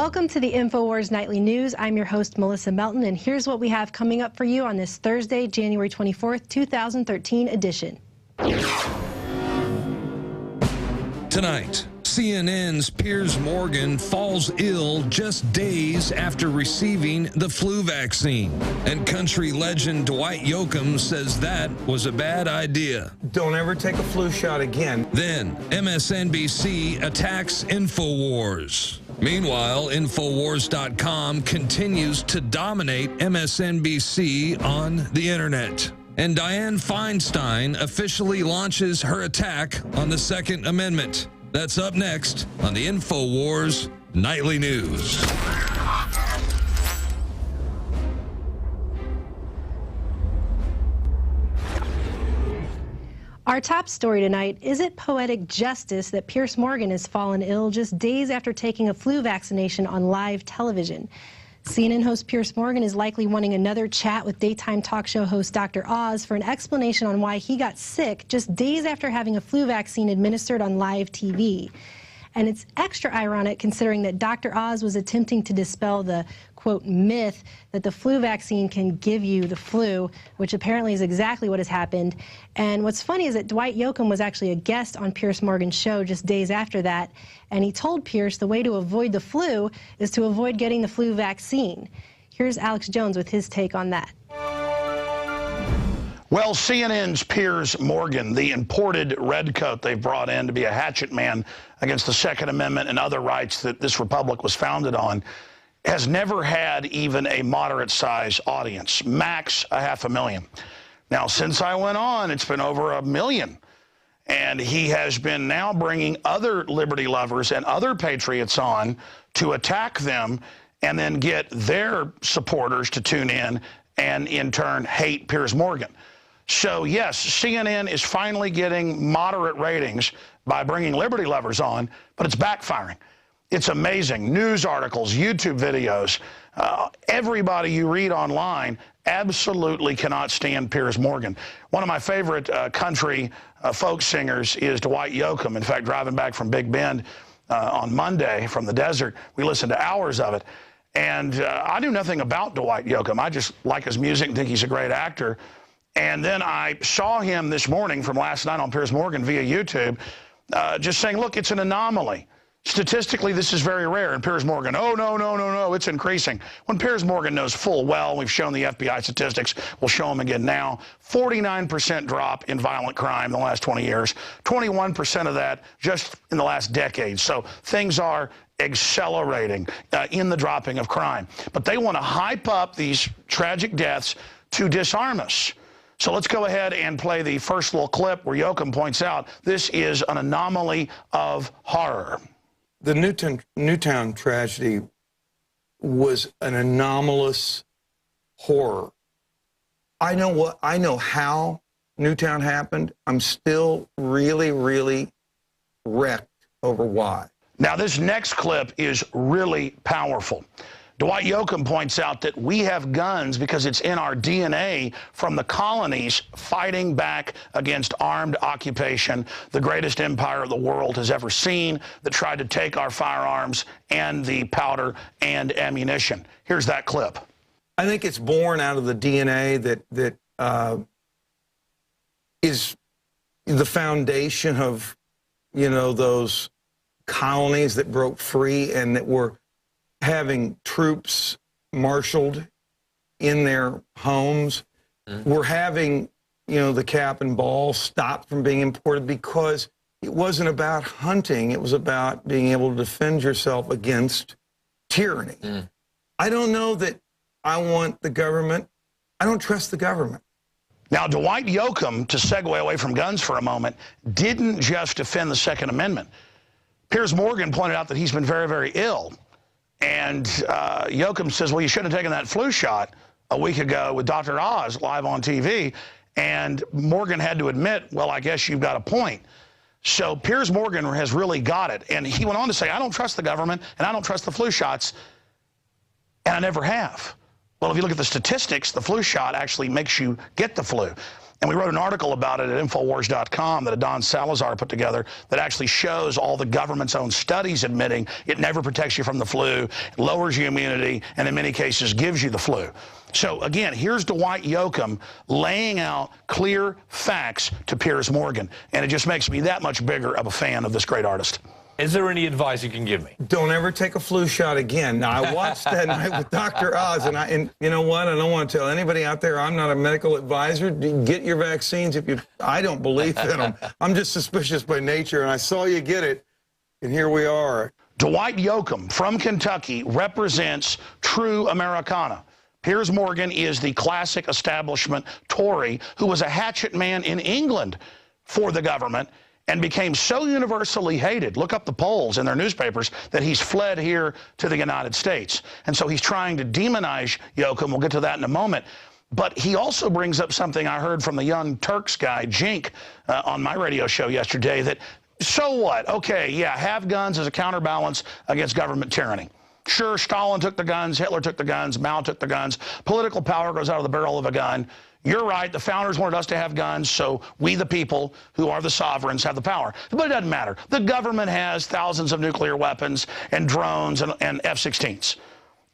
Welcome to the InfoWars Nightly News. I'm your host, Melissa Melton, and here's what we have coming up for you on this Thursday, January 24th, 2013 edition. Tonight, CNN's Piers Morgan falls ill just days after receiving the flu vaccine. And country legend Dwight Yoakam says that was a bad idea. Don't ever take a flu shot again. Then, MSNBC attacks InfoWars. Meanwhile, InfoWars.com continues to dominate MSNBC on the internet. And Dianne Feinstein officially launches her attack on the Second Amendment. That's up next on the InfoWars Nightly News. Our top story tonight, is it poetic justice that Piers Morgan has fallen ill just days after taking a flu vaccination on live television? CNN host Piers Morgan is likely wanting another chat with daytime talk show host Dr. Oz for an explanation on why he got sick just days after having a flu vaccine administered on live TV. And it's extra ironic considering that Dr. Oz was attempting to dispel the, quote, myth that the flu vaccine can give you the flu, which apparently is exactly what has happened. And what's funny is that Dwight Yoakam was actually a guest on Piers Morgan's show just days after that, and he told Piers the way to avoid the flu is to avoid getting the flu vaccine. Here's Alex Jones with his take on that. Well, CNN's Piers Morgan, the imported redcoat they've brought in to be a hatchet man against the Second Amendment and other rights that this republic was founded on, has never had even a moderate-sized audience, max 500,000. Now, since I went on, it's been over 1 million. And he has been now bringing other liberty lovers and other patriots on to attack them and then get their supporters to tune in and, in turn, hate Piers Morgan. So, yes, CNN is finally getting moderate ratings by bringing liberty lovers on, but it's backfiring. It's amazing. News articles, YouTube videos, everybody you read online absolutely cannot stand Piers Morgan. One of my favorite country folk singers is Dwight Yoakam. In fact, driving back from Big Bend on Monday from the desert, we listened to hours of it. And I knew nothing about Dwight Yoakam. I just like his music and think he's a great actor. And then I saw him this morning from last night on Piers Morgan via YouTube just saying, look, it's an anomaly. Statistically, this is very rare. And Piers Morgan, oh, no, it's increasing. When Piers Morgan knows full well, we've shown the FBI statistics, we'll show them again now, 49% drop in violent crime in the last 20 years, 21% of that just in the last decade. So things are accelerating in the dropping of crime. But they want to hype up these tragic deaths to disarm us. So let's go ahead and play the first little clip where Yoakam points out this is an anomaly of horror. The Newtown tragedy was an anomalous horror. I know how Newtown happened. I'm still really wrecked over why. Now, this next clip is really powerful. Dwight Yoakam points out that we have guns because it's in our DNA from the colonies fighting back against armed occupation, the greatest empire the world has ever seen, that tried to take our firearms and the powder and ammunition. Here's that clip. I think it's born out of the DNA that is the foundation of, those colonies that broke free and that were having troops marshaled in their homes. We're having, the cap and ball stopped from being imported because it wasn't about hunting. It was about being able to defend yourself against tyranny. I don't know that I want the government. I don't trust the government. Now, Dwight Yoakam, to segue away from guns for a moment, didn't just defend the Second Amendment. Piers Morgan pointed out that he's been very ill. And Yoakam says, well, you should have taken that flu shot a week ago with Dr. Oz live on TV. And Morgan had to admit, well, I guess you've got a point. So Piers Morgan has really got it. And he went on to say, I don't trust the government, and I don't trust the flu shots, and I never have. Well, if you look at the statistics, the flu shot actually makes you get the flu. And we wrote an article about it at InfoWars.com that Don Salazar put together that actually shows all the government's own studies admitting it never protects you from the flu, lowers your immunity, and in many cases gives you the flu. So again, here's Dwight Yoakam laying out clear facts to Piers Morgan. And it just makes me that much bigger of a fan of this great artist. Is there any advice you can give me? Don't ever take a flu shot again. Now, I watched that night with Dr. Oz, and you know what? I don't want to tell anybody out there I'm not a medical advisor. Get your vaccines if you. I don't believe in them. I'm just suspicious by nature, and I saw you get it, and here we are. Dwight Yoakam from Kentucky represents true Americana. Piers Morgan is the classic establishment Tory who was a hatchet man in England for the government and became so universally hated, look up the polls in their newspapers, that he's fled here to the United States. And so he's trying to demonize Yoakam. We'll get to that in a moment. But he also brings up something I heard from the Young Turks guy, Jink, on my radio show yesterday, that so what? Okay, yeah, have guns as a counterbalance against government tyranny. Sure, Stalin took the guns, Hitler took the guns, Mao took the guns. Political power goes out of the barrel of a gun. You're right, the founders wanted us to have guns, so we the people, who are the sovereigns, have the power. But it doesn't matter. The government has thousands of nuclear weapons and drones and F-16s.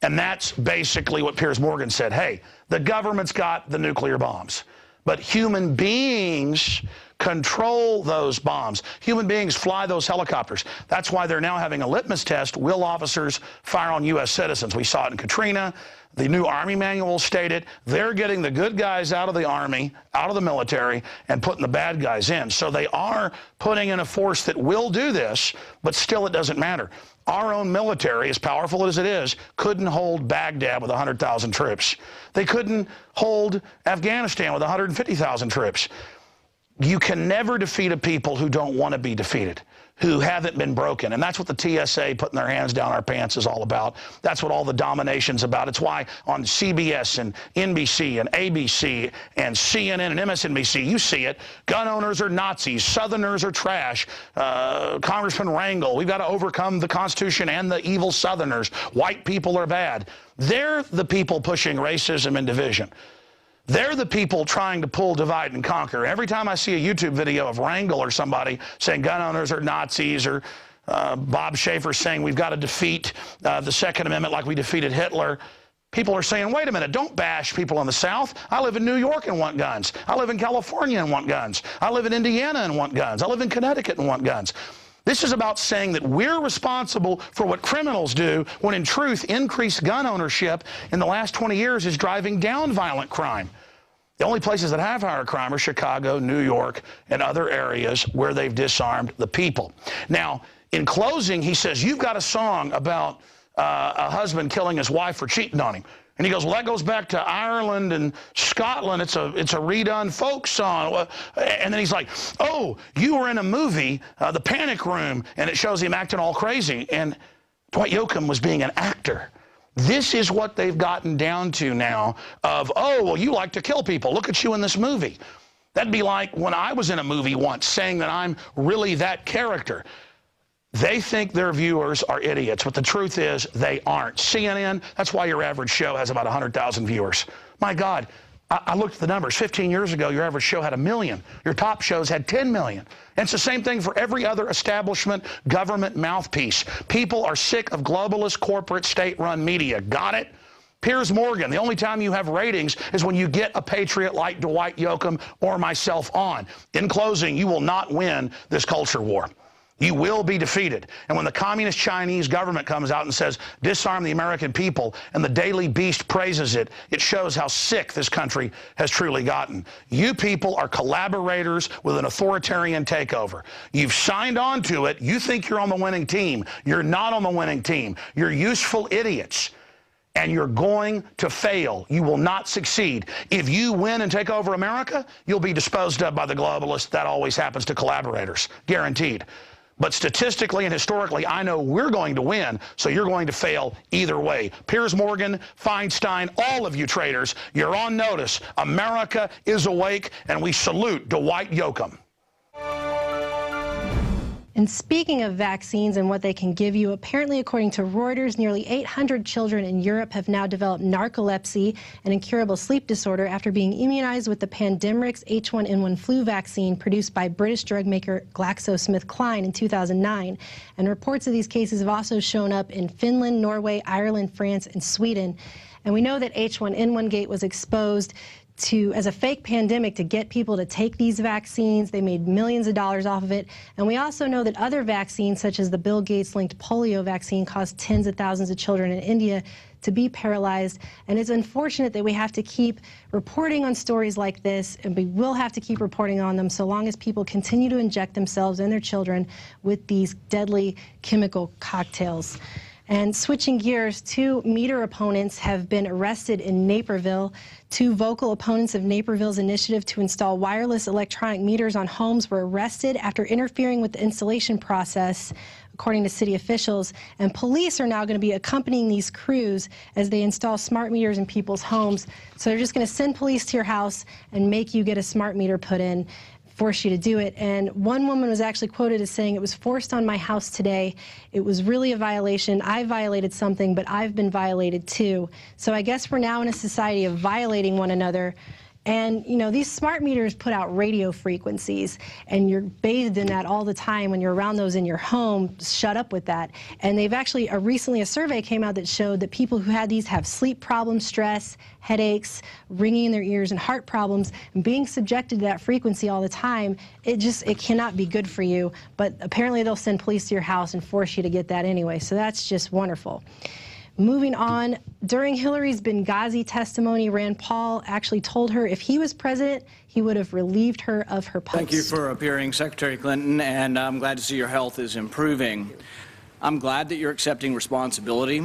And that's basically what Piers Morgan said. Hey, the government's got the nuclear bombs, but human beings control those bombs. Human beings fly those helicopters. That's why they're now having a litmus test. Will officers fire on U.S. citizens? We saw it in Katrina. The new Army manual stated they're getting the good guys out of the Army, out of the military, and putting the bad guys in. So they are putting in a force that will do this, but still it doesn't matter. Our own military, as powerful as it is, couldn't hold Baghdad with 100,000 troops. They couldn't hold Afghanistan with 150,000 troops. You can never defeat a people who don't want to be defeated, who haven't been broken. And that's what the TSA putting their hands down our pants is all about. That's what all the domination's about. It's why on CBS and NBC and ABC and CNN and MSNBC, you see it. Gun owners are Nazis. Southerners are trash. Congressman Rangel, we've got to overcome the Constitution and the evil Southerners. White people are bad. They're the people pushing racism and division. They're the people trying to pull, divide, and conquer. Every time I see a YouTube video of Rangel or somebody saying gun owners are Nazis, or Bob Schaefer saying we've got to defeat the Second Amendment like we defeated Hitler, people are saying, wait a minute, don't bash people in the South. I live in New York and want guns. I live in California and want guns. I live in Indiana and want guns. I live in Connecticut and want guns. This is about saying that we're responsible for what criminals do, when in truth, increased gun ownership in the last 20 years is driving down violent crime. The only places that have higher crime are Chicago, New York, and other areas where they've disarmed the people. Now, in closing, he says, you've got a song about a husband killing his wife for cheating on him. And he goes, well, that goes back to Ireland and Scotland. It's a redone folk song. And then he's like, oh, you were in a movie, The Panic Room, and it shows him acting all crazy. And Dwight Yoakam was being an actor. This is what they've gotten down to now of, oh, well, you like to kill people. Look at you in this movie. That'd be like when I was in a movie once saying that I'm really that character. They think their viewers are idiots, but the truth is they aren't. CNN, that's why your average show has about 100,000 viewers. My God, I looked at the numbers. 15 years ago, your average show had 1 million. Your top shows had 10 million. And it's the same thing for every other establishment government mouthpiece. People are sick of globalist, corporate, state-run media. Got it? Piers Morgan, the only time you have ratings is when you get a patriot like Dwight Yoakam or myself on. In closing, you will not win this culture war. You will be defeated. And when the communist Chinese government comes out and says, disarm the American people, and the Daily Beast praises it, it shows how sick this country has truly gotten. You people are collaborators with an authoritarian takeover. You've signed on to it. You think you're on the winning team. You're not on the winning team. You're useful idiots. And you're going to fail. You will not succeed. If you win and take over America, you'll be disposed of by the globalists. That always happens to collaborators. Guaranteed. But statistically and historically, I know we're going to win, so you're going to fail either way. Piers Morgan, Feinstein, all of you traitors, you're on notice. America is awake, and we salute Dwight Yoakam. And speaking of vaccines and what they can give you, apparently, according to Reuters, nearly 800 children in Europe have now developed narcolepsy, an incurable sleep disorder, after being immunized with the Pandemrix H1N1 flu vaccine produced by British drug maker GlaxoSmithKline in 2009. And reports of these cases have also shown up in Finland, Norway, Ireland, France, and Sweden. And we know that H1N1 Gate was exposed as a fake pandemic to get people to take these vaccines. They made millions of dollars off of it. And we also know that other vaccines, such as the Bill Gates-linked polio vaccine, caused tens of thousands of children in India to be paralyzed. And it's unfortunate that we have to keep reporting on stories like this, and we will have to keep reporting on them so long as people continue to inject themselves and their children with these deadly chemical cocktails. And switching gears, 2 meter opponents have been arrested in Naperville. 2 vocal opponents of Naperville's initiative to install wireless electronic meters on homes were arrested after interfering with the installation process, according to city officials. And police are now going to be accompanying these crews as they install smart meters in people's homes. So they're just going to send police to your house and make you get a smart meter put in, force you to do it. And one woman was actually quoted as saying, "It was forced on my house today. It was really a violation. I violated something, but I've been violated too." So I guess we're now in a society of violating one another. And, you know, these smart meters put out radio frequencies, and you're bathed in that all the time when you're around those in your home. Shut up with that. And they've actually, recently a survey came out that showed that people who had these have sleep problems, stress, headaches, ringing in their ears, and heart problems. And being subjected to that frequency all the time, it cannot be good for you. But apparently they'll send police to your house and force you to get that anyway. So that's just wonderful. Moving on, during Hillary's Benghazi testimony, Rand Paul actually told her if he was president, he would have relieved her of her post. Thank you for appearing, Secretary Clinton, and I'm glad to see your health is improving. I'm glad that you're accepting responsibility.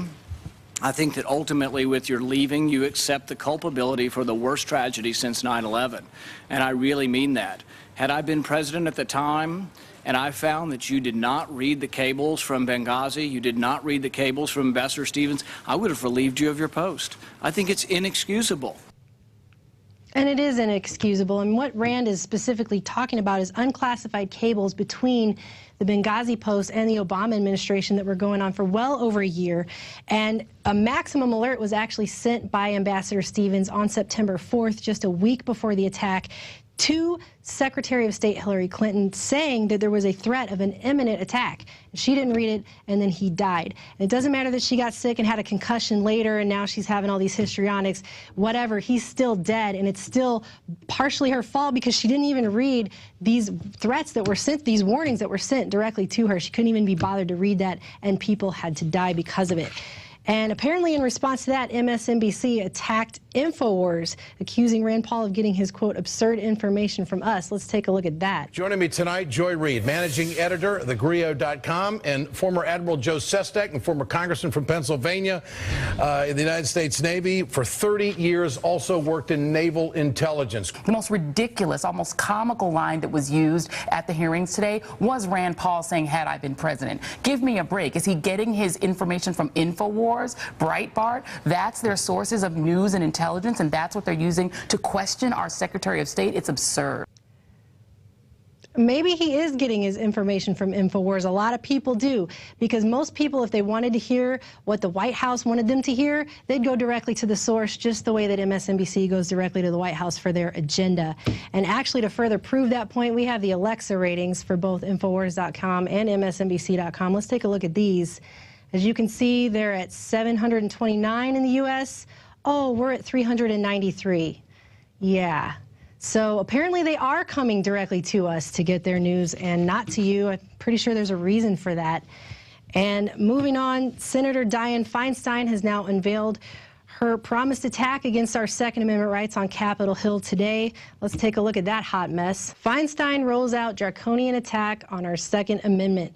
I think that ultimately with your leaving, you accept the culpability for the worst tragedy since 9/11, and I really mean that. Had I been president at the time, and I found that you did not read the cables from Benghazi, you did not read the cables from Ambassador Stevens, I would have relieved you of your post. I think it's inexcusable. And it is inexcusable. And what Rand is specifically talking about is unclassified cables between the Benghazi Post and the Obama administration that were going on for well over a year. And a maximum alert was actually sent by Ambassador Stevens on September 4th, just a week before the attack, to Secretary of State Hillary Clinton, saying that there was a threat of an imminent attack. She didn't read it, and then he died. And it doesn't matter that she got sick and had a concussion later, and now she's having all these histrionics. Whatever, he's still dead, and it's still partially her fault because she didn't even read these threats that were sent, these warnings that were sent directly to her. She couldn't even be bothered to read that, and people had to die because of it. And apparently in response to that, MSNBC attacked InfoWars, accusing Rand Paul of getting his, quote, absurd information from us. Let's take a look at that. Joining me tonight, Joy Reid, managing editor of thegrio.com, and former Admiral Joe Sestak, and former congressman from Pennsylvania in the United States Navy. For 30 years, also worked in naval intelligence. The most ridiculous, almost comical line that was used at the hearings today was Rand Paul saying, "Had I been president." Give me a break. Is he getting his information from InfoWars? Breitbart, that's their sources of news and intelligence, and that's what they're using to question our Secretary of State. It's absurd. Maybe he is getting his information from InfoWars. A lot of people do, because most people, if they wanted to hear what the White House wanted them to hear, they'd go directly to the source, just the way that MSNBC goes directly to the White House for their agenda. And actually, to further prove that point, we have the Alexa ratings for both InfoWars.com and MSNBC.com. Let's take a look at these. As you can see, they're at 729 in the U.S. Oh, we're at 393. Yeah. So apparently they are coming directly to us to get their news and not to you. I'm pretty sure there's a reason for that. And moving on, Senator Dianne Feinstein has now unveiled her promised attack against our Second Amendment rights on Capitol Hill today. Let's take a look at that hot mess. Feinstein rolls out draconian attack on our Second Amendment.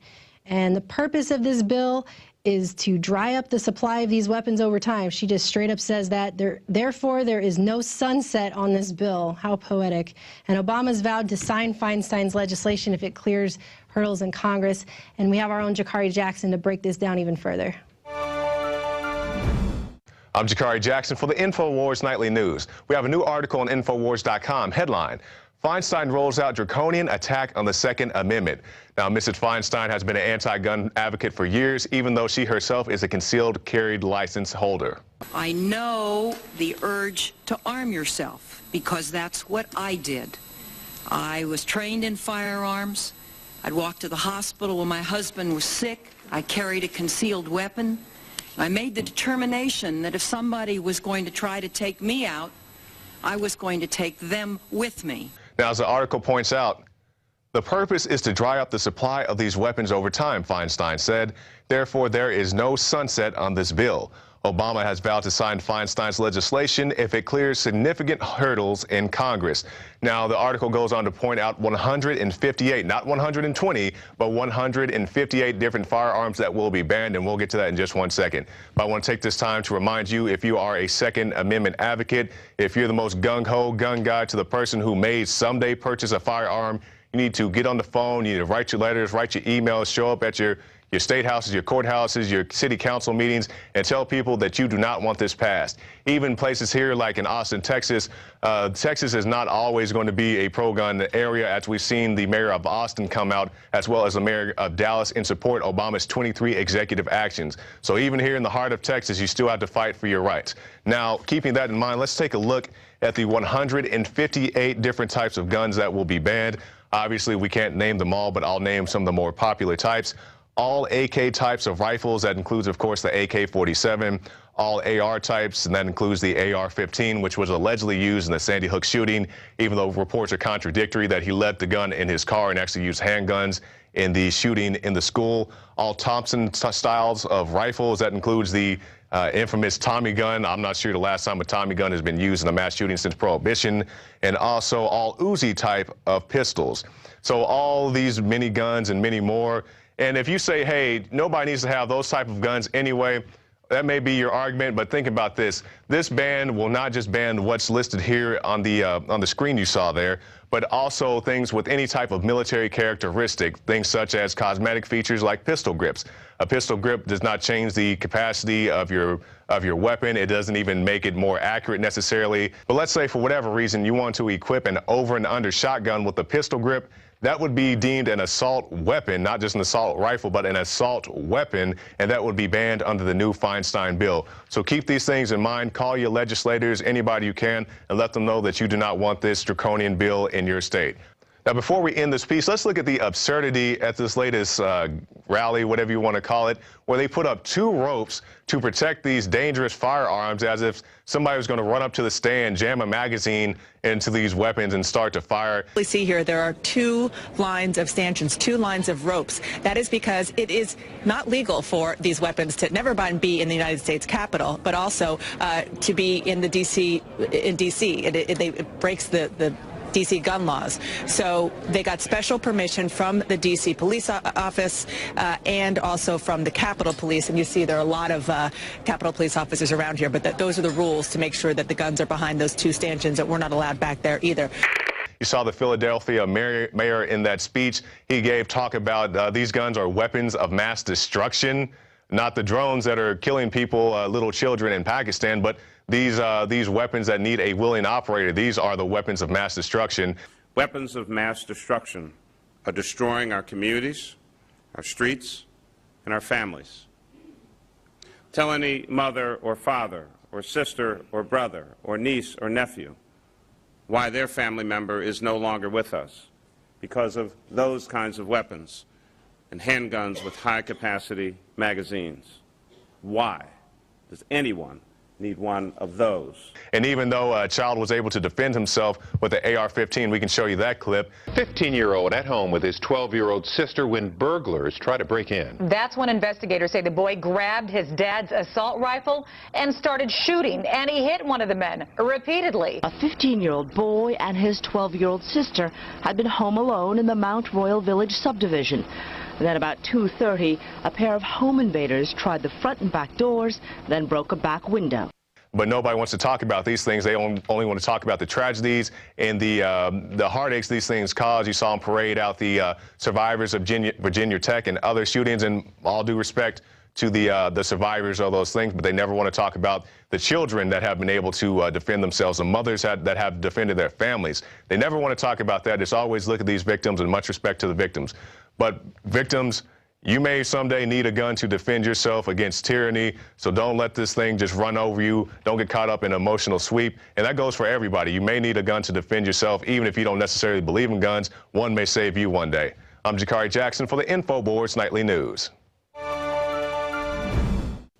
And the purpose of this bill is to dry up the supply of these weapons over time. She just straight up says that. Therefore, there is no sunset on this bill. How poetic. And Obama's vowed to sign Feinstein's legislation if it clears hurdles in Congress. And we have our own Jakari Jackson to break this down even further. I'm Jakari Jackson for the InfoWars Nightly News. We have a new article on InfoWars.com. Headline: Feinstein rolls out draconian attack on the Second Amendment. Now, Mrs. Feinstein has been an anti-gun advocate for years, even though she herself is a concealed carry license holder. I know the urge to arm yourself because that's what I did. I was trained in firearms. I'd walk to the hospital when my husband was sick. I carried a concealed weapon. I made the determination that if somebody was going to try to take me out, I was going to take them with me. Now, as the article points out, the purpose is to dry up the supply of these weapons over time, Feinstein said. Therefore, there is no sunset on this bill. Obama has vowed to sign Feinstein's legislation if it clears significant hurdles in Congress. Now, the article goes on to point out 158, not 120, but 158 different firearms that will be banned, and we'll get to that in just 1 second. But I want to take this time to remind you, if you are a Second Amendment advocate, if you're the most gung-ho gun guy to the person who may someday purchase a firearm, you need to get on the phone, you need to write your letters, write your emails, show up at your state houses, your courthouses, your city council meetings, and tell people that you do not want this passed. Even places here like in Austin, Texas, Texas is not always going to be a pro-gun area, as we've seen the mayor of Austin come out, as well as the mayor of Dallas, in support of Obama's 23 executive actions. So even here in the heart of Texas, you still have to fight for your rights. Now, keeping that in mind, let's take a look at the 158 different types of guns that will be banned. Obviously, we can't name them all, but I'll name some of the more popular types. All AK types of rifles, that includes, of course, the AK-47, all AR types, and that includes the AR-15, which was allegedly used in the Sandy Hook shooting, even though reports are contradictory that he left the gun in his car and actually used handguns in the shooting in the school. All Thompson styles of rifles, that includes the infamous Tommy gun. I'm not sure the last time a Tommy gun has been used in a mass shooting since Prohibition, and also all Uzi type of pistols. So all these mini guns and many more. And if you say, hey, nobody needs to have those type of guns anyway, that may be your argument, but think about this. This ban will not just ban what's listed here on the screen you saw there, but also things with any type of military characteristic, things such as cosmetic features like pistol grips. A pistol grip does not change the capacity of your weapon. It doesn't even make it more accurate necessarily. But let's say for whatever reason you want to equip an over and under shotgun with a pistol grip. That would be deemed an assault weapon, not just an assault rifle, but an assault weapon, and that would be banned under the new Feinstein bill. So keep these things in mind. Call your legislators, anybody you can, and let them know that you do not want this draconian bill in your state. Now, before we end this piece, let's look at the absurdity at this latest rally, whatever you want to call it, where they put up 2 ropes to protect these dangerous firearms, as if somebody was going to run up to the stand, jam a magazine into these weapons and start to fire. We see here there are 2 lines of stanchions, 2 lines of ropes. That is because it is not legal for these weapons to never mind be in the United States Capitol, but also to be in the D.C. It breaks the D.C. gun laws. So they got special permission from the D.C. police office and also from the Capitol Police. And you see there are a lot of Capitol Police officers around here, but those are the rules to make sure that the guns are behind those 2 stanchions, that we're not allowed back there either. You saw the Philadelphia mayor in that speech. He gave talk about these guns are weapons of mass destruction, not the drones that are killing people, little children in Pakistan, but these weapons that need a willing operator. These are the weapons of mass destruction. Weapons of mass destruction are destroying our communities, our streets, and our families. Tell any mother or father or sister or brother or niece or nephew why their family member is no longer with us because of those kinds of weapons and handguns with high-capacity magazines. Why does anyone need one of those? And even though a child was able to defend himself with the AR-15, we can show you that clip. 15-year-old at home with his 12-year-old sister when burglars try to break in. That's when investigators say the boy grabbed his dad's assault rifle and started shooting, and he hit one of the men repeatedly. A 15-year-old boy and his 12-year-old sister had been home alone in the Mount Royal Village subdivision. Then about 2:30, a pair of home invaders tried the front and back doors, then broke a back window. But nobody wants to talk about these things. They only want to talk about the tragedies and the heartaches these things cause. You saw them parade out the survivors of Virginia Tech and other shootings, and all due respect to the survivors of those things, but they never want to talk about the children that have been able to defend themselves, the mothers that have defended their families. They never want to talk about that. It's always look at these victims, and much respect to the victims. But victims, you may someday need a gun to defend yourself against tyranny, so don't let this thing just run over you. Don't get caught up in an emotional sweep. And that goes for everybody. You may need a gun to defend yourself, even if you don't necessarily believe in guns. One may save you one day. I'm Jakari Jackson for the InfoWars Nightly News.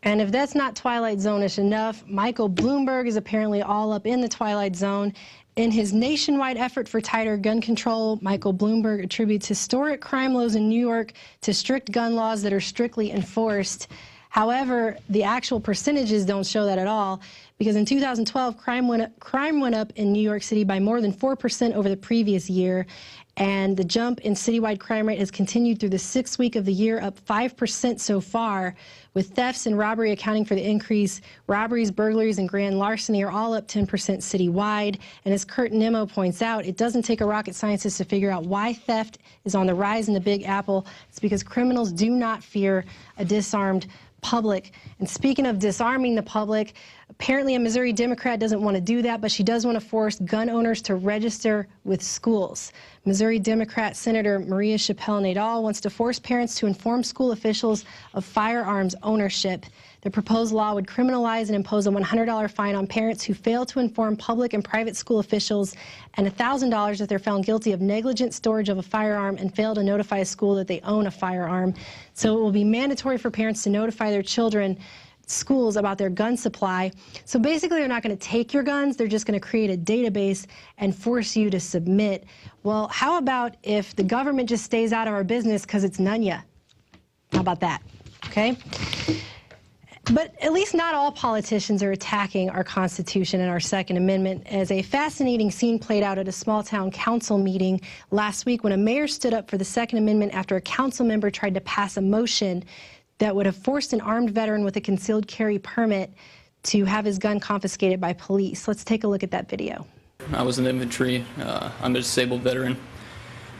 And if that's not Twilight Zone-ish enough, Michael Bloomberg is apparently all up in the Twilight Zone. In his nationwide effort for tighter gun control, Michael Bloomberg attributes historic crime lows in New York to strict gun laws that are strictly enforced. However, the actual percentages don't show that at all, because in 2012, crime went up in New York City by more than 4% over the previous year, and the jump in citywide crime rate has continued through the 6th week of the year, up 5% so far, with thefts and robbery accounting for the increase. Robberies, burglaries, and grand larceny are all up 10% citywide. And as Kurt Nimmo points out, it doesn't take a rocket scientist to figure out why theft is on the rise in the Big Apple. It's because criminals do not fear a disarmed public. And speaking of disarming the public, apparently a Missouri Democrat doesn't want to do that, but she does want to force gun owners to register with schools. Missouri Democrat Senator Maria Chappelle-Nadal wants to force parents to inform school officials of firearms ownership. The proposed law would criminalize and impose a $100 fine on parents who fail to inform public and private school officials, and $1,000 if they're found guilty of negligent storage of a firearm and fail to notify a school that they own a firearm. So it will be mandatory for parents to notify their children, schools, about their gun supply. So basically they're not going to take your guns, they're just going to create a database and force you to submit. Well, how about if the government just stays out of our business because it's none ya? How about that? Okay? But at least not all politicians are attacking our Constitution and our Second Amendment, as a fascinating scene played out at a small-town council meeting last week when a mayor stood up for the Second Amendment after a council member tried to pass a motion that would have forced an armed veteran with a concealed carry permit to have his gun confiscated by police. Let's take a look at that video. I was in the infantry. I'm a disabled veteran.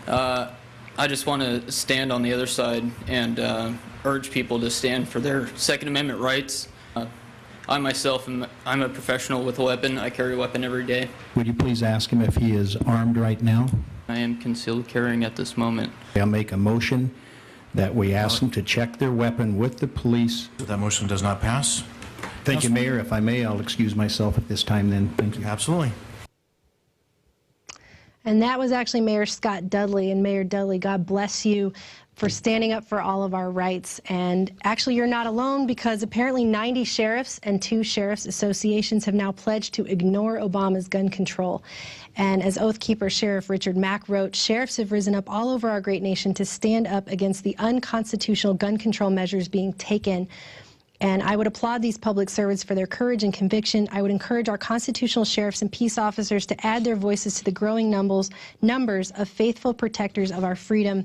I just want to stand on the other side and urge people to stand for their Second Amendment rights. I myself, I'm a professional with a weapon. I carry a weapon every day. Would you please ask him if he is armed right now? I am concealed carrying at this moment. I'll make a motion that we ask them to check their weapon with the police. That motion does not pass. Thank you, Mayor. If I may, I'll excuse myself at this time then. Thank you. Absolutely. And that was actually Mayor Scott Dudley. And Mayor Dudley, God bless you for standing up for all of our rights. And actually, you're not alone, because apparently 90 sheriffs and 2 sheriffs associations have now pledged to ignore Obama's gun control. And as Oath Keeper Sheriff Richard Mack wrote, sheriffs have risen up all over our great nation to stand up against the unconstitutional gun control measures being taken. And I would applaud these public servants for their courage and conviction. I would encourage our constitutional sheriffs and peace officers to add their voices to the growing numbers of faithful protectors of our freedom.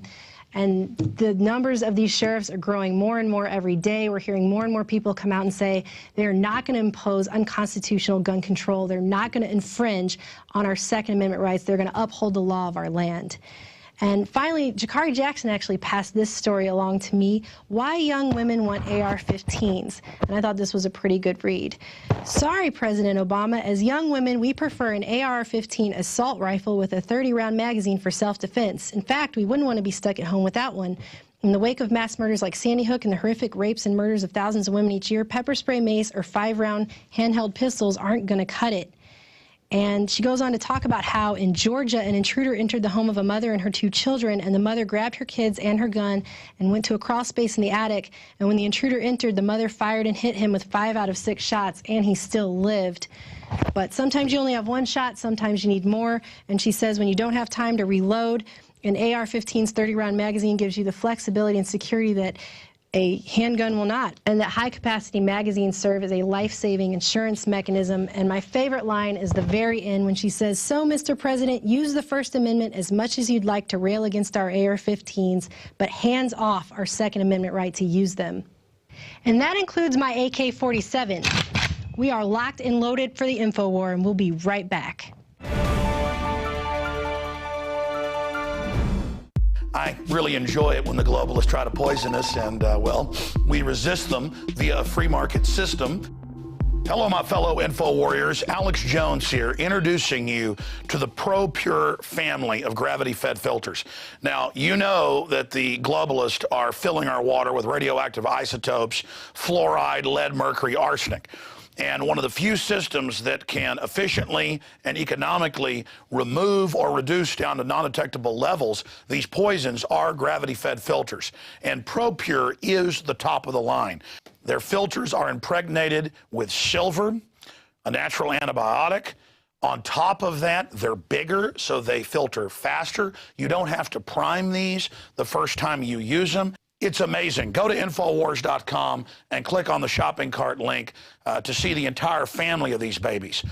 And the numbers of these sheriffs are growing more and more every day. We're hearing more and more people come out and say they're not going to impose unconstitutional gun control. They're not going to infringe on our Second Amendment rights. They're going to uphold the law of our land. And finally, Jakari Jackson actually passed this story along to me, Why Young Women Want AR-15s. And I thought this was a pretty good read. Sorry, President Obama, as young women, we prefer an AR-15 assault rifle with a 30-round magazine for self-defense. In fact, we wouldn't want to be stuck at home without one. In the wake of mass murders like Sandy Hook and the horrific rapes and murders of thousands of women each year, pepper spray, mace, or 5-round handheld pistols aren't going to cut it. And she goes on to talk about how in Georgia, an intruder entered the home of a mother and her 2 children, and the mother grabbed her kids and her gun and went to a crawl space in the attic. And when the intruder entered, the mother fired and hit him with 5 out of 6 shots, and he still lived. But sometimes you only have 1 shot, sometimes you need more. And she says when you don't have time to reload, an AR-15's 30-round magazine gives you the flexibility and security that a handgun will not, and that high-capacity magazines serve as a life-saving insurance mechanism. And my favorite line is the very end when she says, so, Mr. President, use the First Amendment as much as you'd like to rail against our AR-15s, but hands off our Second Amendment right to use them. And that includes my AK-47. We are locked and loaded for the InfoWar, and we'll be right back. I really enjoy it when the globalists try to poison us, and, well, we resist them via a free market system. Hello, my fellow Info Warriors. Alex Jones here, introducing you to the ProPure family of gravity-fed filters. Now, you know that the globalists are filling our water with radioactive isotopes, fluoride, lead, mercury, arsenic. And one of the few systems that can efficiently and economically remove or reduce down to non-detectable levels these poisons are gravity-fed filters. And ProPure is the top of the line. Their filters are impregnated with silver, a natural antibiotic. On top of that, they're bigger, so they filter faster. You don't have to prime these the first time you use them. It's amazing. Go to InfoWars.com and click on the shopping cart link to see the entire family of these babies.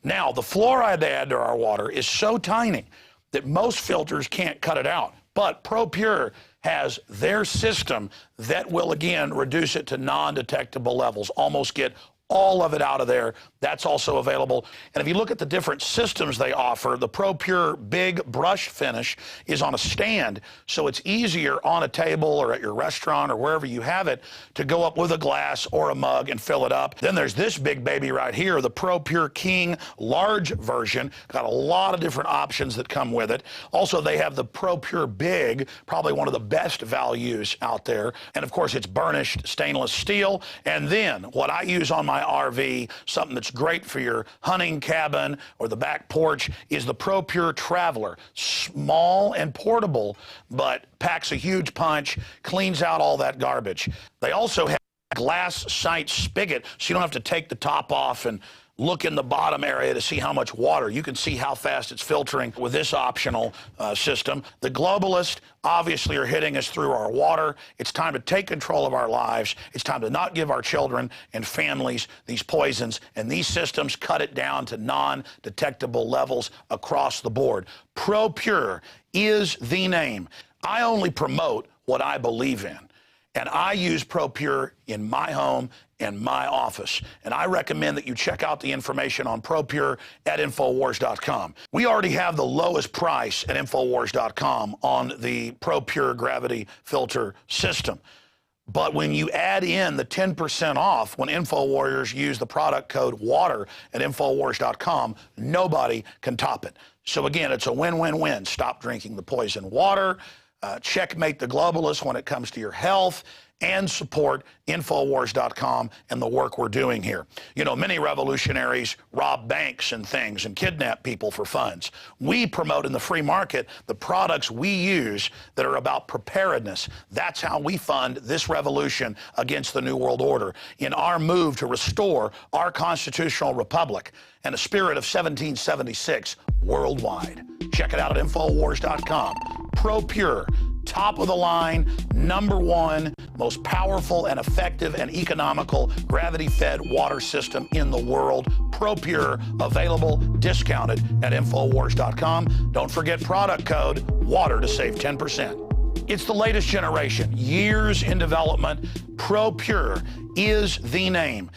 Now, the fluoride they add to our water is so tiny that most filters can't cut it out. But ProPure has their system that will, again, reduce it to non-detectable levels, almost get all of it out of there. That's also available. And if you look at the different systems they offer, the ProPure Big Brush Finish is on a stand, so it's easier on a table or at your restaurant or wherever you have it to go up with a glass or a mug and fill it up. Then there's this big baby right here, the ProPure King large version. Got a lot of different options that come with it. Also, they have the ProPure Big, probably one of the best values out there. And of course, it's burnished stainless steel. And then what I use on my RV, something that's great for your hunting cabin or the back porch, is the ProPure Traveler. Small and portable, but packs a huge punch, cleans out all that garbage. They also have a glass sight spigot, so you don't have to take the top off and look in the bottom area to see how much water. You can see how fast it's filtering with this optional system. The globalists obviously are hitting us through our water. It's time to take control of our lives. It's time to not give our children and families these poisons, and these systems cut it down to non-detectable levels across the board. ProPure is the name. I only promote what I believe in, and I use ProPure in my home and my office. And I recommend that you check out the information on ProPure at InfoWars.com. We already have the lowest price at InfoWars.com on the ProPure gravity filter system. But when you add in the 10% off when InfoWarriors use the product code WATER at InfoWars.com, nobody can top it. So again, it's a win-win-win. Stop drinking the poison water, checkmate the globalists when it comes to your health, and support InfoWars.com and the work we're doing here. You know, many revolutionaries rob banks and things and kidnap people for funds. We promote in the free market the products we use that are about preparedness. That's how we fund this revolution against the New World Order in our move to restore our constitutional republic and the spirit of 1776 worldwide. Check it out at InfoWars.com. ProPure, top of the line, #1, most powerful and effective and economical gravity-fed water system in the world. ProPure, available, discounted at InfoWars.com. Don't forget product code WATER to save 10%. It's the latest generation, years in development. ProPure is the name.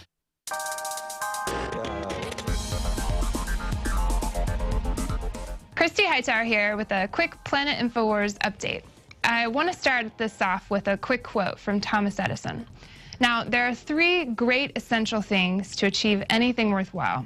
Christy Hightower here with a quick Planet InfoWars update. I want to start this off with a quick quote from Thomas Edison. Now, there are 3 great essential things to achieve anything worthwhile.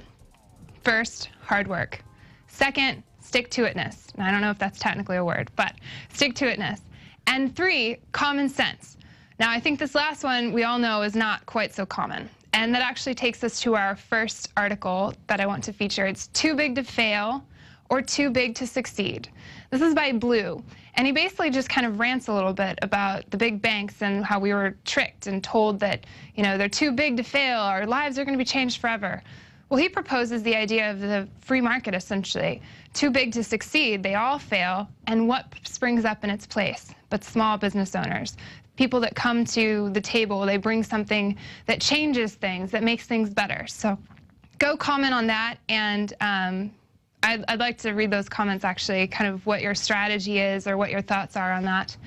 First, hard work. Second, stick-to-itness. I don't know if that's technically a word, but stick-to-itness. And 3, common sense. Now, I think this last one we all know is not quite so common. And that actually takes us to our first article that I want to feature. It's Too Big to Fail or Too Big to Succeed. This is by Blue, and he basically just kind of rants a little bit about the big banks and how we were tricked and told that, you know, they're too big to fail, our lives are going to be changed forever. Well, he proposes the idea of the free market, essentially. Too big to succeed, they all fail, and what springs up in its place? But small business owners. People that come to the table, they bring something that changes things, that makes things better. So go comment on that, and I'd like to read those comments, actually, kind of what your strategy is or what your thoughts are on that.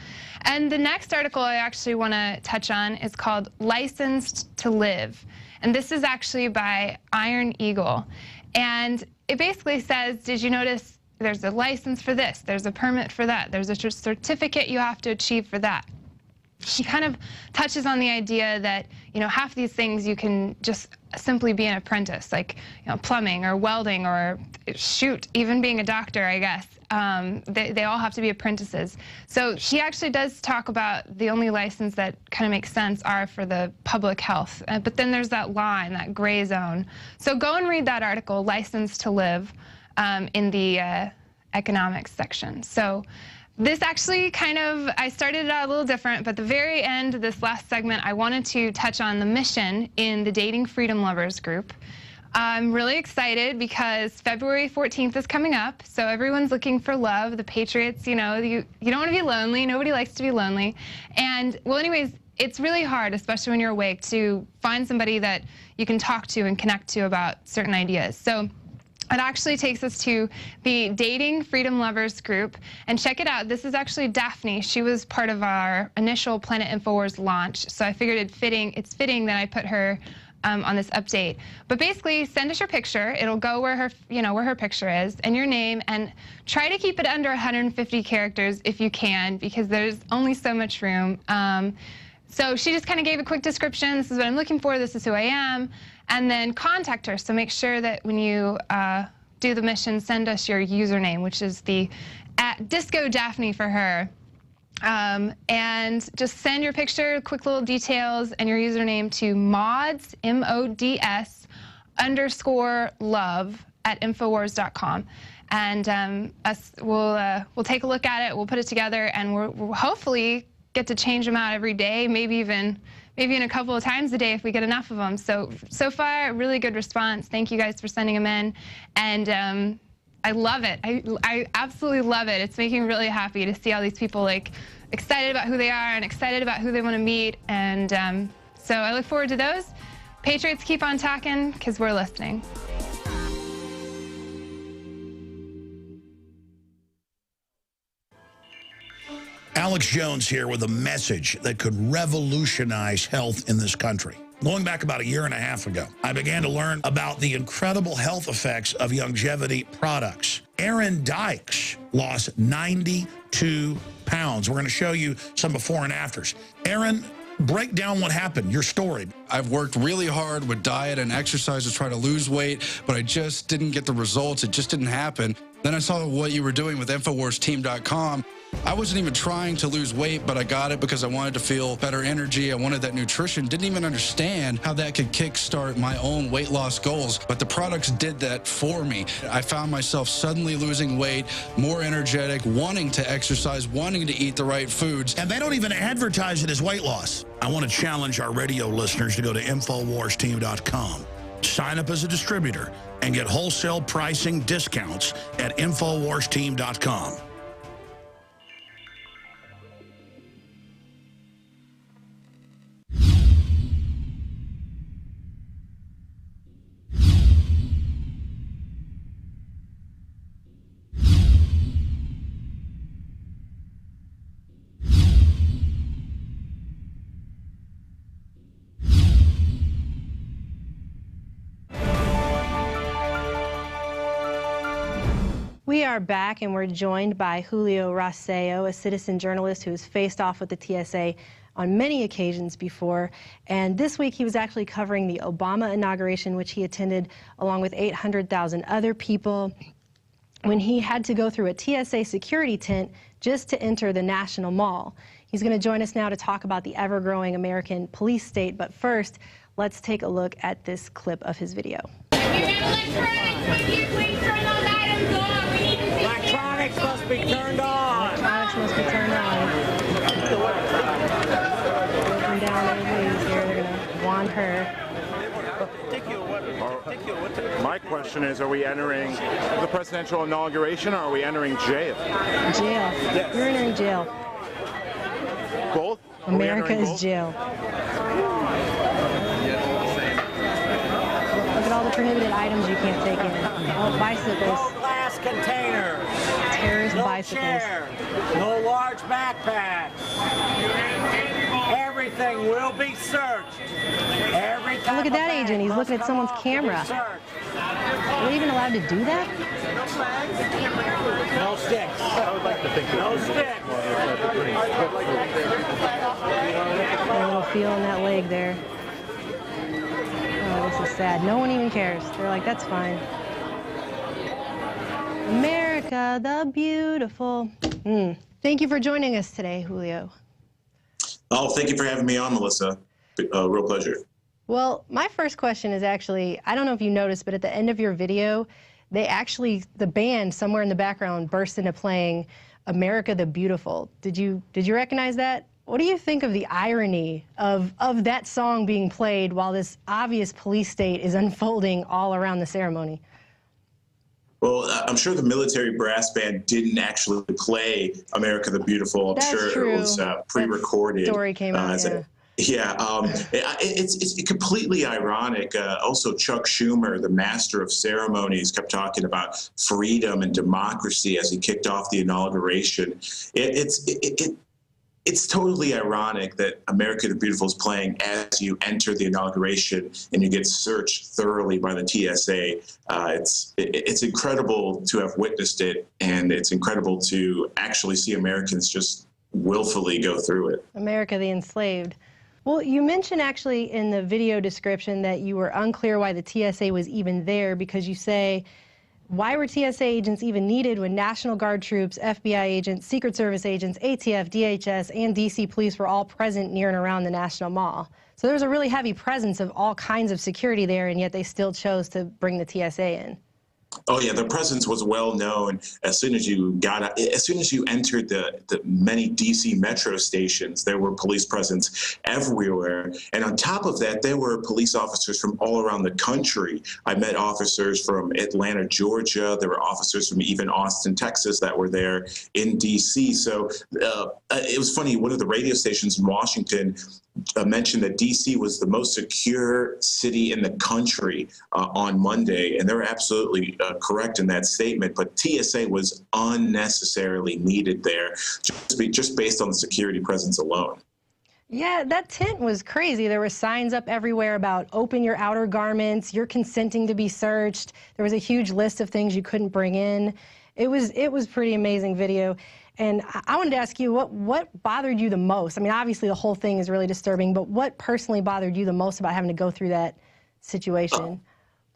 And the next article I actually want to touch on is called Licensed to Live. And this is actually by Iron Eagle. And it basically says, did you notice there's a license for this, there's a permit for that, there's a certificate you have to achieve for that. She kind of touches on the idea that, you know, half these things you can just simply be an apprentice, like, you know, plumbing or welding or shoot, even being a doctor, I guess. They all have to be apprentices. So she actually does talk about the only license that kind of makes sense are for the public health. But then there's that line, that gray zone. So go and read that article, License to Live, in the economics section. So this actually kind of, I started it out a little different, but the very end of this last segment, I wanted to touch on the mission in the Dating Freedom Lovers group. I'm really excited because February 14th is coming up, so everyone's looking for love. The Patriots, you know, you don't want to be lonely. Nobody likes to be lonely. And, well, anyways, it's really hard, especially when you're awake, to find somebody that you can talk to and connect to about certain ideas. So it actually takes us to the Dating Freedom Lovers group. And check it out. This is actually Daphne. She was part of our initial Planet InfoWars launch. So I figured it's fitting that I put her on this update. But basically, send us your picture. It'll go where her, you know, where her picture is, and your name, and try to keep it under 150 characters if you can, because there's only so much room. So she just kind of gave a quick description. This is what I'm looking for. This is who I am. And then contact her. So make sure that when you do the mission, send us your username, which is the @Disco Daphne for her. And just send your picture, quick little details, and your username to mods, M-O-D-S, _love @infowars.com. And we'll take a look at it. We'll put it together, and we'll hopefully get to change them out every day, maybe even a couple of times a day if we get enough of them. So far, really good response. Thank you guys for sending them in. And I love it. I absolutely love it. It's making me really happy to see all these people like excited about who they are and excited about who they want to meet. And so I look forward to those. Patriots, keep on talking, because we're listening. Alex Jones here with a message that could revolutionize health in this country. Going back about 1.5 years ago, I began to learn about the incredible health effects of longevity products. Aaron Dykes lost 92 pounds. We're going to show you some before and afters. Aaron, break down what happened, your story. I've worked really hard with diet and exercise to try to lose weight, but I just didn't get the results. It just didn't happen. Then I saw what you were doing with InfoWarsTeam.com. I wasn't even trying to lose weight, but I got it because I wanted to feel better energy. I wanted that nutrition. Didn't even understand how that could kickstart my own weight loss goals, but the products did that for me. I found myself suddenly losing weight, more energetic, wanting to exercise, wanting to eat the right foods. And they don't even advertise it as weight loss. I want to challenge our radio listeners to go to InfoWarsTeam.com. Sign up as a distributor and get wholesale pricing discounts at InfoWarsTeam.com. We are back, and we're joined by Julio Rosseo, a citizen journalist who has faced off with the TSA on many occasions before. And this week he was actually covering the Obama inauguration, which he attended along with 800,000 other people, when he had to go through a TSA security tent just to enter the National Mall. He's going to join us now to talk about the ever-growing American police state. But first, let's take a look at this clip of his video. Electronics must be turned on. Electronics must be turned on. Looking down everybody's here. They're going to wand her. My question is, are we entering the presidential inauguration, or are we entering jail? Jail. Yes. You're entering jail. Both? America is jail. Look at all the prohibited items you can't take in. Oh, bicycles. No glass containers. Terrorist no bicycles. Chairs. No large backpacks. Everything will be searched. Every Oh, look at that agent. He's looking at someone's camera. Are we even allowed to do that? No sticks. I would like to think no sticks. A little feel in that leg there. Oh, this is sad. No one even cares. They're like, that's fine. America the beautiful. Thank you for joining us today, Julio. Oh, thank you for having me on, Melissa. Real pleasure. Well, my first question is actually, I don't know if you noticed, but at the end of your video, the band somewhere in the background burst into playing America the Beautiful. Did you recognize that? What do you think of the irony of that song being played while this obvious police state is unfolding all around the ceremony? Well, I'm sure the military brass band didn't actually play America the Beautiful. I'm sure it was pre-recorded. Story came out, it's completely ironic. Also, Chuck Schumer, the master of ceremonies, kept talking about freedom and democracy as he kicked off the inauguration. It's totally ironic that America the Beautiful is playing as you enter the inauguration and you get searched thoroughly by the TSA. It's incredible to have witnessed it, and it's incredible to actually see Americans just willfully go through it. America the enslaved. Well, you mentioned actually in the video description that you were unclear why the TSA was even there, because you say, why were TSA agents even needed when National Guard troops, FBI agents, Secret Service agents, ATF, DHS, and DC police were all present near and around the National Mall? So there was a really heavy presence of all kinds of security there, and yet they still chose to bring the TSA in. Oh yeah, their presence was well known. As soon as you entered the many DC metro stations, there were police presence everywhere. And on top of that, there were police officers from all around the country. I met officers from Atlanta, Georgia. There were officers from even Austin, Texas that were there in DC. So it was funny, one of the radio stations in Washington mentioned that DC was the most secure city in the country on Monday, and they're absolutely correct in that statement. But TSA was unnecessarily needed there, just based on the security presence alone. Yeah, that tent was crazy. There were signs up everywhere about open your outer garments, you're consenting to be searched. There was a huge list of things you couldn't bring in. It was pretty amazing video. And I wanted to ask you, what bothered you the most? I mean, obviously the whole thing is really disturbing, but what personally bothered you the most about having to go through that situation?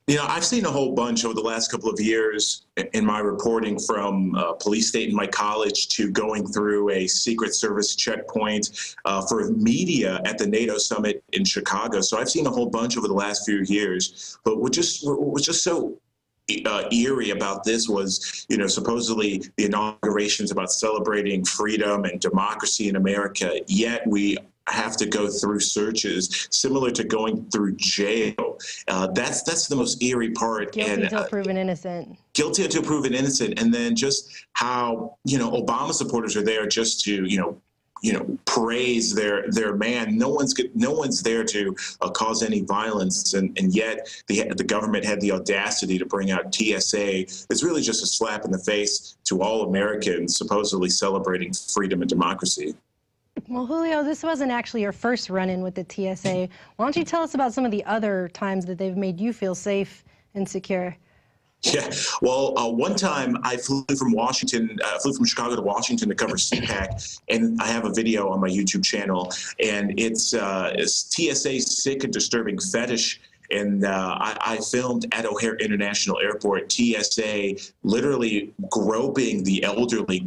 You know, I've seen a whole bunch over the last couple of years in my reporting, from police state in my college to going through a Secret Service checkpoint for media at the NATO summit in Chicago. So I've seen a whole bunch over the last few years. But what was just so eerie about this was, you know, supposedly the inauguration's about celebrating freedom and democracy in America, yet we have to go through searches similar to going through jail. That's the most eerie part. Guilty until proven innocent. Guilty until proven innocent. And then just how, you know, Obama supporters are there just to, you know, praise their man. No one's there to cause any violence, and yet the government had the audacity to bring out TSA. It's really just a slap in the face to all Americans supposedly celebrating freedom and democracy. Well, Julio, this wasn't actually your first run-in with the TSA. Why don't you tell us about some of the other times that they've made you feel safe and secure? Yeah, well, one time I flew from Chicago to Washington to cover CPAC, and I have a video on my YouTube channel, and it's TSA's Sick and Disturbing Fetish. And I filmed at O'Hare International Airport, TSA literally groping elderly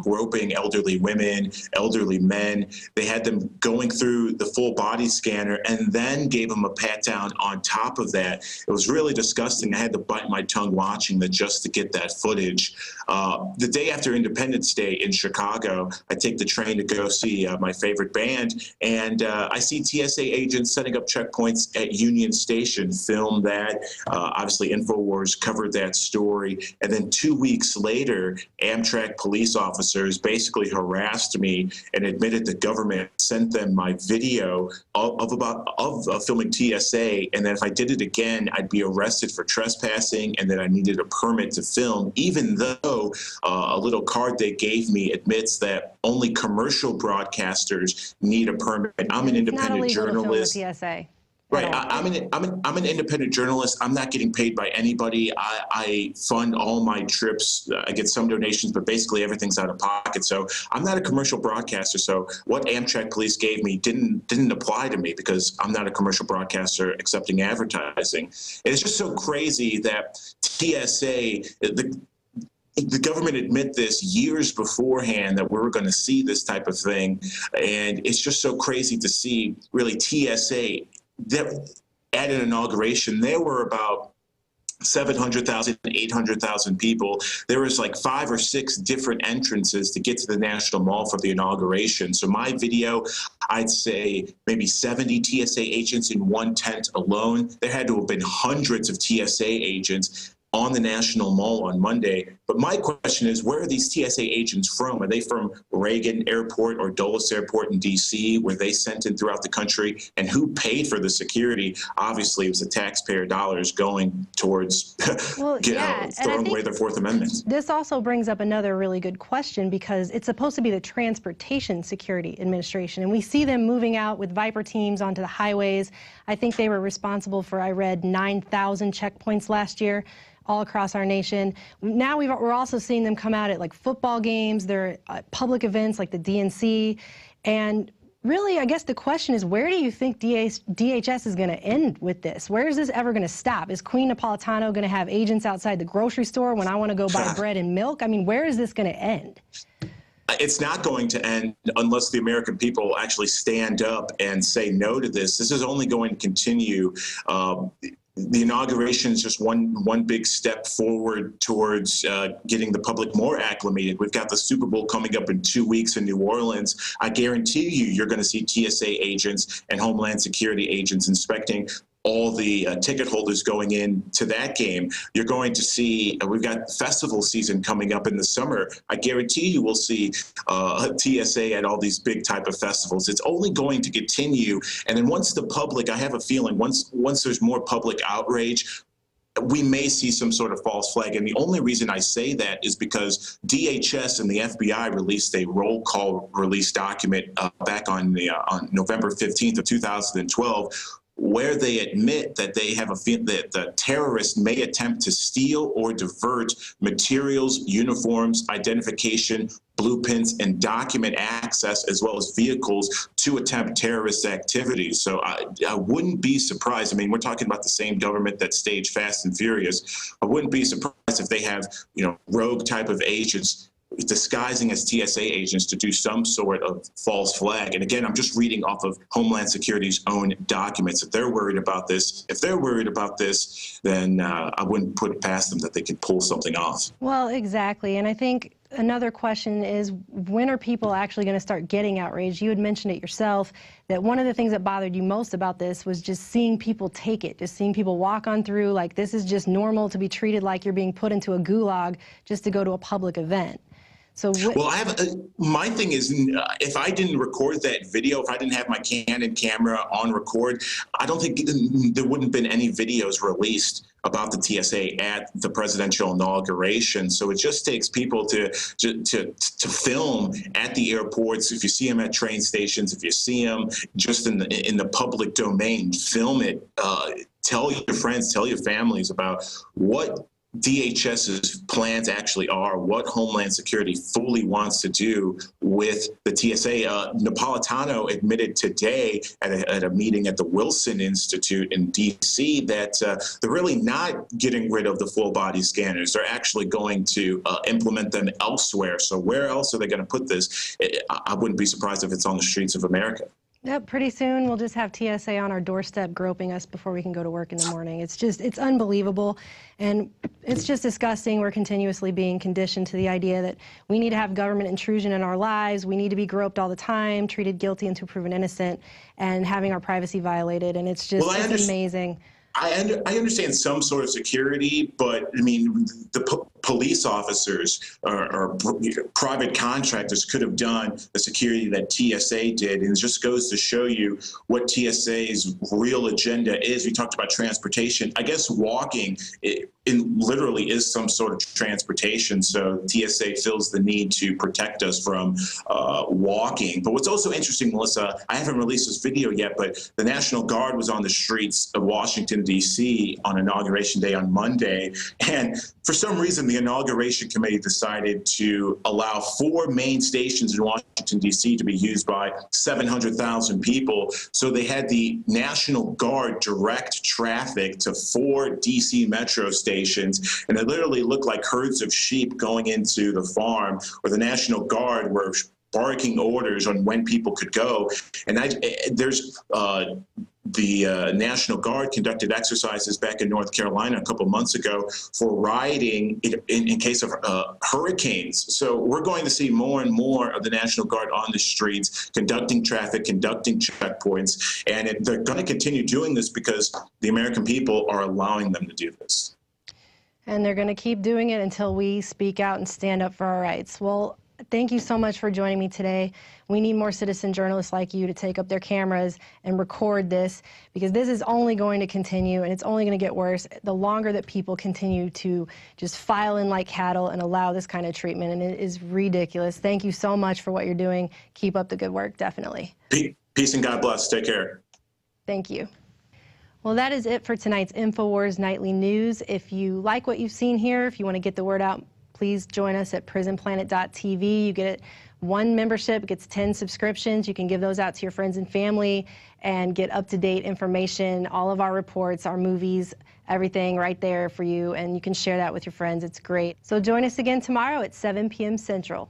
women, elderly men. They had them going through the full body scanner and then gave them a pat down on top of that. It was really disgusting. I had to bite my tongue watching that just to get that footage. The day after Independence Day in Chicago, I take the train to go see my favorite band, and I see TSA agents setting up checkpoints at Union Station, film that. Obviously, InfoWars covered that story. And then 2 weeks later, Amtrak police officers basically harassed me and admitted the government sent them my video of filming TSA. And then if I did it again, I'd be arrested for trespassing, and then I needed a permit to film, even though a little card they gave me admits that only commercial broadcasters need a permit. I'm an independent journalist. TSA. Right. I'm an independent journalist. I'm not getting paid by anybody. I fund all my trips. I get some donations, but basically everything's out of pocket. So I'm not a commercial broadcaster. So what Amtrak police gave me didn't apply to me because I'm not a commercial broadcaster accepting advertising. And it's just so crazy that TSA, the government admit this years beforehand that we were going to see this type of thing. And it's just so crazy to see really TSA at an inauguration. There were about 700,000, 800,000 people. There was like 5 or 6 different entrances to get to the National Mall for the inauguration. So my video, I'd say maybe 70 TSA agents in one tent alone. There had to have been hundreds of TSA agents on the National Mall on Monday. But my question is, where are these TSA agents from? Are they from Reagan Airport or Dulles Airport in D.C.? Were they sent in throughout the country? And who paid for the security? Obviously, it was the taxpayer dollars going towards throwing away their Fourth Amendment. This also brings up another really good question, because it's supposed to be the Transportation Security Administration, and we see them moving out with Viper teams onto the highways. I think they were responsible for, I read, 9,000 checkpoints last year all across our nation. Now we're also seeing them come out at like football games. They're at public events like the DNC. And really, I guess the question is, where do you think DHS is going to end with this? Where is this ever going to stop? Is Queen Napolitano going to have agents outside the grocery store when I want to go buy bread and milk? I mean, where is this going to end? It's not going to end unless the American people actually stand up and say no to this. This is only going to continue. The inauguration is just one big step forward towards getting the public more acclimated. We've got the Super Bowl coming up in 2 weeks in New Orleans. I guarantee you're going to see TSA agents and Homeland Security agents inspecting all the ticket holders going into that game. You're going to see, we've got festival season coming up in the summer. I guarantee you will see TSA at all these big type of festivals. It's only going to continue. And then once the public, I have a feeling, once there's more public outrage, we may see some sort of false flag. And the only reason I say that is because DHS and the FBI released a roll call release document back on November 15th of 2012, where they admit that they have a feeling that the terrorists may attempt to steal or divert materials, uniforms, identification, blueprints, and document access, as well as vehicles to attempt terrorist activities. So I wouldn't be surprised. I mean, we're talking about the same government that staged Fast and Furious. I wouldn't be surprised if they have, rogue type of agents disguising as TSA agents to do some sort of false flag. And again, I'm just reading off of Homeland Security's own documents. If they're worried about this, then I wouldn't put it past them that they could pull something off. Well, exactly. And I think another question is, when are people actually going to start getting outraged? You had mentioned it yourself, that one of the things that bothered you most about this was just seeing people take it, just seeing people walk on through like this is just normal, to be treated like you're being put into a gulag just to go to a public event. So well, my thing is, if I didn't record that video, if I didn't have my Canon camera on record, I don't think there wouldn't have been any videos released about the TSA at the presidential inauguration. So it just takes people to film at the airports. If you see them at train stations, if you see them just in the public domain, film it. Tell your friends, tell your families about what DHS's plans actually are, what Homeland Security fully wants to do with the TSA. Napolitano admitted today at a meeting at the Wilson Institute in D.C. that they're really not getting rid of the full body scanners. They're actually going to implement them elsewhere. So where else are they going to put this? I wouldn't be surprised if it's on the streets of America. Yep, pretty soon we'll just have TSA on our doorstep groping us before we can go to work in the morning. It's unbelievable, and it's just disgusting. We're continuously being conditioned to the idea that we need to have government intrusion in our lives, we need to be groped all the time, treated guilty until proven innocent, and having our privacy violated, and it's just it's amazing. I understand some sort of security, but I mean, the police officers or private contractors could have done the security that TSA did. And it just goes to show you what TSA's real agenda is. We talked about transportation. I guess walking it literally is some sort of transportation. So TSA feels the need to protect us from walking. But what's also interesting, Melissa, I haven't released this video yet, but the National Guard was on the streets of Washington, D.C. on Inauguration Day on Monday. And for some reason, the Inauguration Committee decided to allow 4 main stations in Washington, D.C. to be used by 700,000 people. So they had the National Guard direct traffic to 4 D.C. metro stations, and it literally looked like herds of sheep going into the farm, where the National Guard were barking orders on when people could go. And the National Guard conducted exercises back in North Carolina a couple months ago for rioting in case of hurricanes. So we're going to see more and more of the National Guard on the streets, conducting traffic, conducting checkpoints, and they're going to continue doing this because the American people are allowing them to do this. And they're going to keep doing it until we speak out and stand up for our rights. Well, thank you so much for joining me today. We need more citizen journalists like you to take up their cameras and record this, because this is only going to continue, and it's only going to get worse the longer that people continue to just file in like cattle and allow this kind of treatment, and it is ridiculous. Thank you so much for what you're doing. Keep up the good work, definitely. Peace and God bless. Take care. Thank you. Well, that is it for tonight's InfoWars Nightly News. If you like what you've seen here, if you want to get the word out, please join us at prisonplanet.tv. You get 1 membership, gets 10 subscriptions. You can give those out to your friends and family and get up-to-date information, all of our reports, our movies, everything right there for you, and you can share that with your friends. It's great. So join us again tomorrow at 7 p.m. Central.